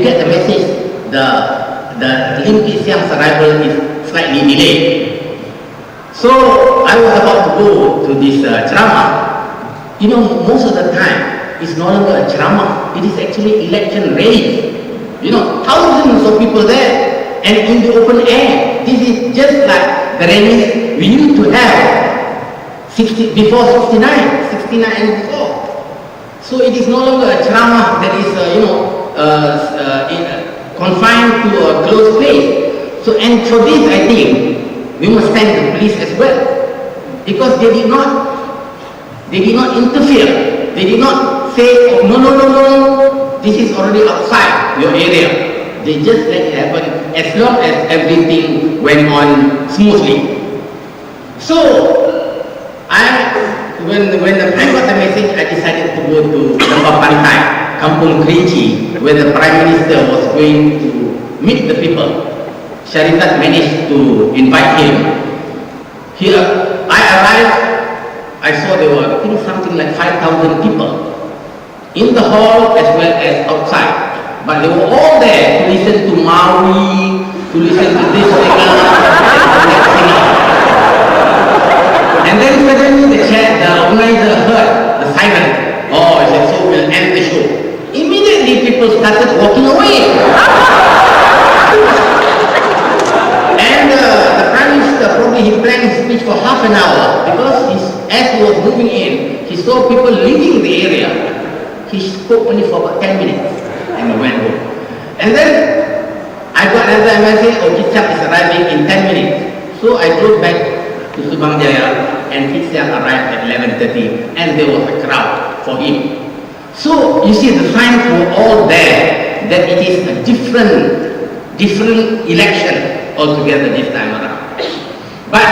get the message, the Lim Kit Siang's arrival is slightly delayed. So I was about to go to this ceramah. You know, most of the time, it's no longer a ceramah. It is actually election rally. You know, thousands of people there, and in the open air. This is just like the rallies we used to have before 69 and before. So it is no longer a ceramah that is, confined to a closed place. So, and for this, I think we must thank the police as well, because they did not interfere. They did not say, oh, no, this is already outside your area. They just let it happen as long as everything went on smoothly. So, when I got the message, I decided to go to Lembah Pantai, Kampung Kerinci, where the Prime Minister was going to meet the people. Syarikat managed to invite him. Here, I arrived, I saw there were, I think, something like 5,000 people in the hall as well as outside. But they were all there to listen to Maui, to listen to this singer, and that singer. And then suddenly the organizer heard the siren. Oh, he said, so we'll end the show. Immediately people started walking away. And the Prime Minister, probably he planned his speech for half an hour, because as he was moving in, he saw people leaving the area. He spoke only for about 10 minutes and he went home. And then I got another message, oh, Kit Siang is arriving in 10 minutes. So I drove back to Subang Jaya, and Kit Siang arrived at 11:30, and there was a crowd for him. So you see, the signs were all there that it is a different election altogether this time around. But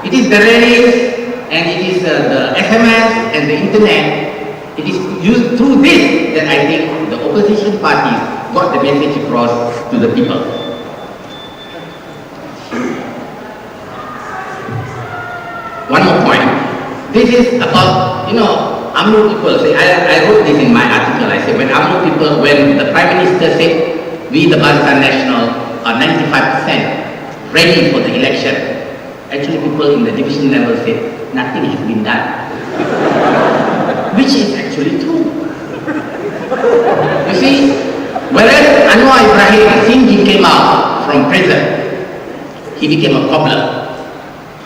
it is the rallies, and it is the SMS and the internet. It is used through this that I think the opposition parties got the message across to the people. One more point. This is about, UMNO people. Say, I wrote this in my article. I said, when the Prime Minister said, we the Barisan Nasional are 95% ready for the election, actually people in the division level said, nothing has been done. Which is actually true. You see, whereas Anwar Ibrahim, since he came out from prison, he became a cobbler,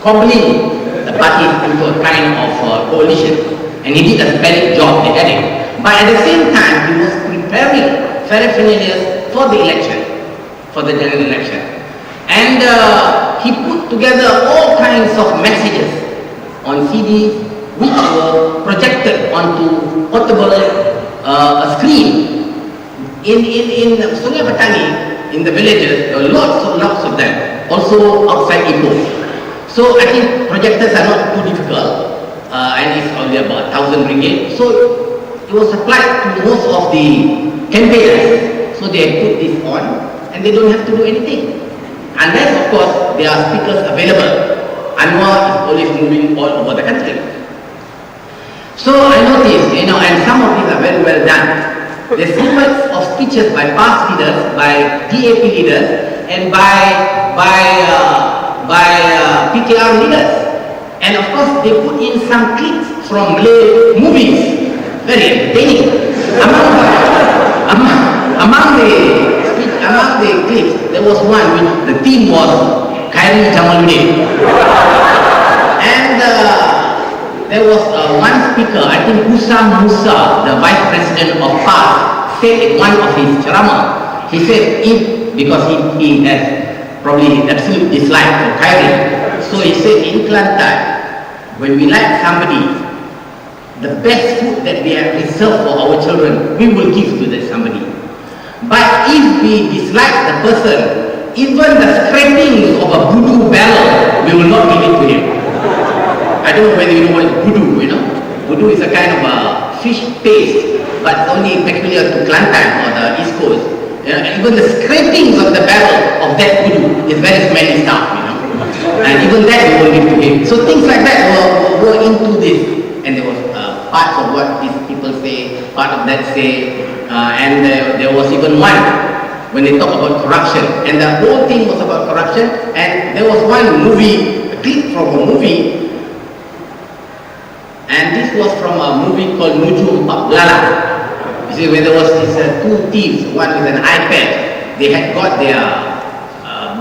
cobbling the parties into a kind of coalition, and he did a splendid job, they had it. But at the same time, he was preparing paraphernalia for the election, for the general election. And he put together all kinds of messages on CDs, which were projected onto portable screen. In Sungai Petani, in the villages, there were lots of them, also outside Ipoh. So I think projectors are not too difficult, and it's only about 1,000 ringgit. So it was supplied to most of the campaigners. So they put this on, and they don't have to do anything. Unless, of course, there are speakers available. Anwar is always moving all over the country. So I noticed, and some of these are very well done. The snippets of speeches by past leaders, by DAP leaders, and by PKR leaders. And of course, they put in some clips from Malay movies. Very entertaining. Among the clips, there was one which the theme was Khairi Jamaluddin. And there was one speaker, I think Husam Musa, the Vice President of PAS, said in one of his ceramah, he said, because he has probably absolute dislike for Khairi, so he said in Kelantan, when we like somebody, the best food that we have reserved for our children, we will give to that somebody. But if we dislike the person, even the scrapings of a voodoo barrel, we will not give it to him. I don't know whether you know what is voodoo, Voodoo is a kind of a fish paste, but only peculiar to Kelantan or the East Coast. Even the scrapings of the barrel of that voodoo is very smelly stuff, And even that we will give to him. So things like that were into this. And there was parts of what these people say, part of that say, and there was even one when they talk about corruption, and the whole thing was about corruption. And there was one movie, a clip from a movie, and this was from a movie called Nuju Lala. You see, where there was these two thieves, one with an iPad. They had got their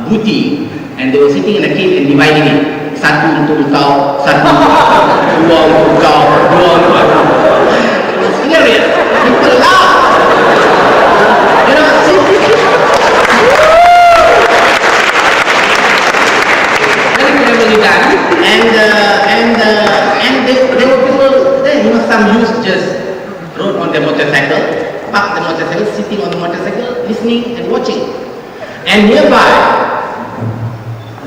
booty, and they were sitting in a cave and dividing it. Satu untuk kau, satu, dua untuk kau, dua untuk aku. It was hilarious. People laugh. You know, very cleverly done. And there were people there. You know, some youths just rode on their motorcycle, parked the motorcycle, sitting on the motorcycle, listening and watching. And nearby,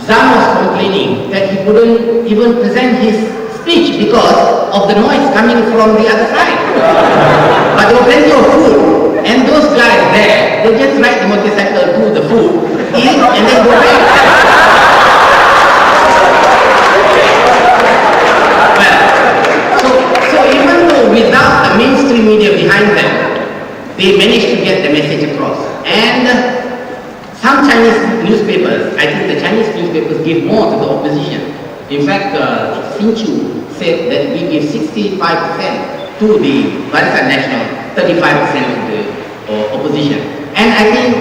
Zam was complaining that he couldn't even present his speech because of the noise coming from the other side. But there was plenty of food, and those guys there, they just ride the motorcycle to the food, eat, and then go back. Well, so even though without the mainstream media behind them, they managed to get the message across. And some Chinese newspapers, I think the Chinese newspapers give more to the opposition. In fact, Sinchu said that we give 65% to the Barisan Nasional, 35% to the opposition. And I think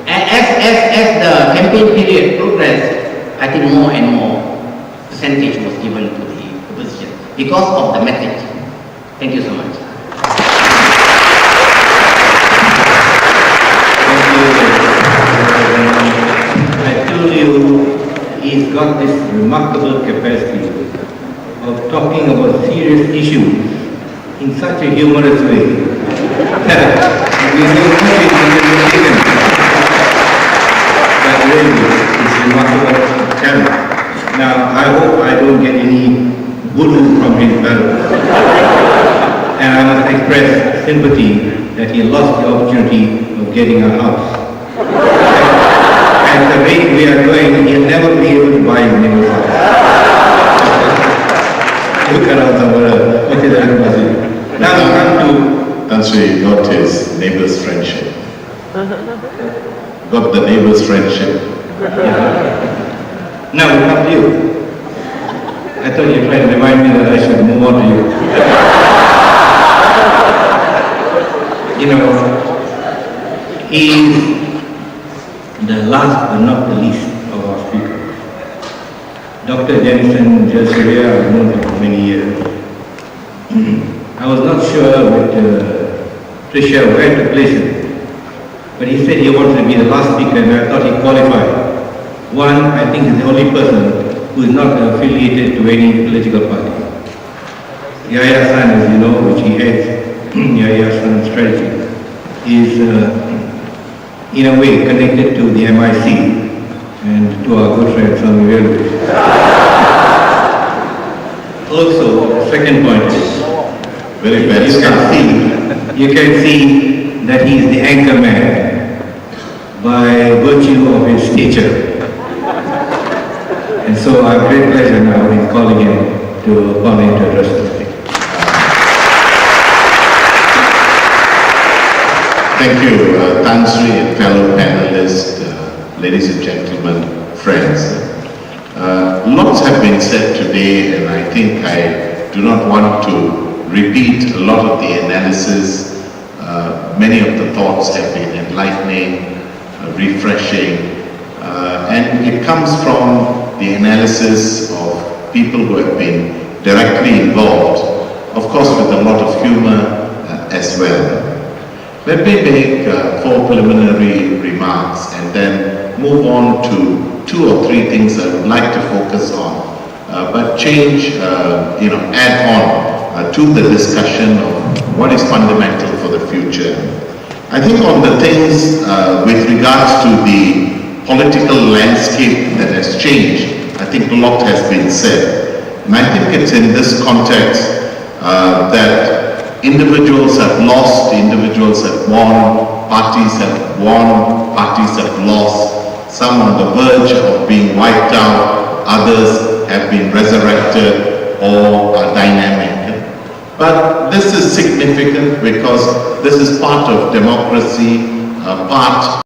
as the campaign period progressed, I think more and more percentage was given to the opposition because of the message. Thank you so much. He's got this remarkable capacity of talking about serious issues in such a humorous way that we don't put it in the decision. But really, it's remarkable talent. Now, I hope I don't get any voodoo from his parents. And I must express sympathy that he lost the opportunity of getting a house. At the rate we are going, he'll never be able to buy his neighbor's house. Now we come to... Tan Sri got his neighbor's friendship. Got the neighbor's friendship. Yeah. Now we come to you. I thought you were trying to remind me that I should move on to you. You know, he's the last but not the least of our speakers. Dr. Jenison Jalsaria, I've known him for many years. I was not sure with Tricia where to place him, but he said he wanted to be the last speaker and I thought he qualified. One, I think he's the only person who is not affiliated to any political party. Yahya San, as you know, which he heads, Yahya San Strategy, is in a way connected to the MIC and to our good friend Swami Velu. Also, second point is, very bad. You can see that he is the anchor man by virtue of his stature. And so I have great pleasure now in calling him to come in to address the meeting. Thank you, Tan Sri and fellow panelists, ladies and gentlemen, friends. Lots have been said today, and I think I do not want to repeat a lot of the analysis. Many of the thoughts have been enlightening, refreshing, and it comes from the analysis of people who have been directly involved, of course with a lot of humor as well. Let me make 4 preliminary remarks and then move on to 2 or 3 things I would like to focus on, but change, add on to the discussion of what is fundamental for the future. I think on the things with regards to the political landscape that has changed, I think a lot has been said. And I think it's in this context that individuals have lost, individuals have won, parties have won, parties have lost, some on the verge of being wiped out, others have been resurrected or are dynamic. But this is significant because this is part of democracy, part